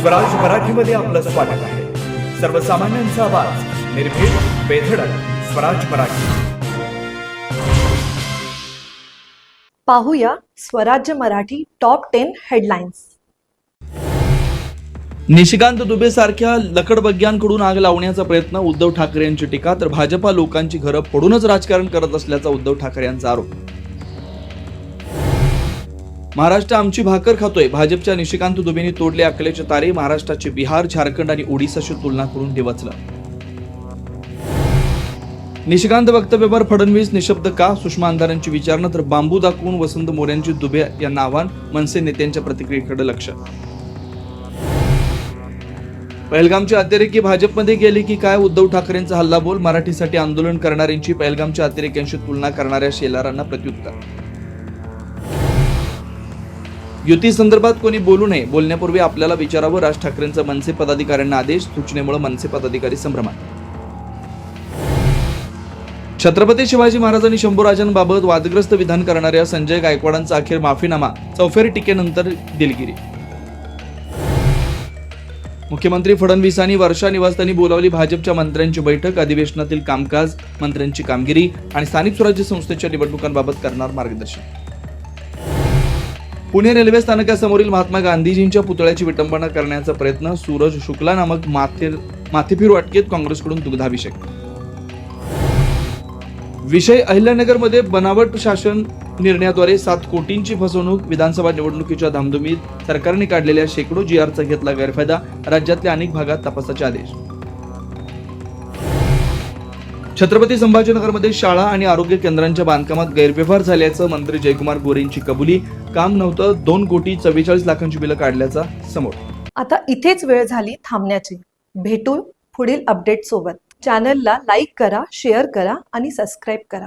स्वराज मराठीमध्ये आपलं स्वागत आहे. सर्वसामान्यांचा आवाज, निर्भीड, बेधडक, स्वराज मराठी. पाहूया स्वराज्य मराठी टॉप 10 हेडलाईन्स. निशिकांत दुबे सारख्या लकडबग्यांकडून आग लावण्याचा प्रयत्न, उद्धव ठाकरे यांची टीका. तर भाजपा लोकांची घरं फोडूनच राजकारण करत असल्याचा उद्धव ठाकरे यांचा आरोप. महाराष्ट्र आमची भाकर खातोय, भाजपच्या निशिकांत दुबेंनी तोडले अकलेचे तारे. महाराष्ट्राची बिहार, झारखंड आणि ओडिसाशी तुलना करून डिवचलं. निशिकांत वक्तव्यावर फडणवीस निशब्द का? सुषमा अंधारेंची विचारणा. तर बांबू दाखवून वसंत मोऱ्यांची दुबे यांना आव्हान, मनसे नेत्यांच्या प्रतिक्रियेकडे लक्ष. पहलगामचे अतिरेकी भाजपमध्ये गेले की काय? उद्धव ठाकरेंचा हल्लाबोल. मराठीसाठी आंदोलन करणाऱ्यांची पहलगामच्या अतिरेक्यांशी तुलना करणाऱ्या शेलारांना प्रत्युत्तर. युती संदर्भात कोणी बोलू नये, बोलण्यापूर्वी आपल्याला विचारावं. राज ठाकरेंचा मनसे पदाधिकाऱ्यांना आदेश. सूचनेमुळे मनसे पदाधिकारी संभ्रमात. छत्रपती शिवाजी महाराज आणि शंभूराजांबाबत वादग्रस्त विधान करणाऱ्या संजय गायकवाडांचा अखेर माफीनामा. चौफेर टीकेनंतर दिलगिरी. मुख्यमंत्री फडणवीसांनी वर्षा निवासस्थानी बोलावली भाजपच्या मंत्र्यांची बैठक. अधिवेशनातील कामकाज, मंत्र्यांची कामगिरी आणि स्थानिक स्वराज्य संस्थेच्या निवडणुकांबाबत करणार मार्गदर्शन. पुणे रेल्वे स्थानकासमोरील महात्मा गांधीजींच्या पुतळ्याची विटंबना करण्याचा प्रयत्न. सूरज शुक्ला नामक माथेफिरू अटकेत, काँग्रेसकडून दुग्धाभिषेक. विषय अहिल्यानगरमध्ये बनावट शासन निर्णयाद्वारे 7 कोटींची फसवणूक. विधानसभा निवडणुकीच्या धामधुमीत सरकारने काढलेल्या शेकडो GRचा घेतला गैरफायदा. राज्यातल्या अनेक भागात तपासाचे आदेश. छत्रपती संभाजीनगरमध्ये शाळा आणि आरोग्य केंद्रांच्या बांधकामात गैरव्यवहार झाल्याचं मंत्री जयकुमार गोरेंची कबुली. काम नव्हतं, 2,44,00,000 बिलं काढल्याचा समोर. आता इथेच वेळ झाली थांबण्याची. भेटू पुढील अपडेट सोबत. चॅनलला लाईक करा, शेअर करा आणि सबस्क्राईब करा.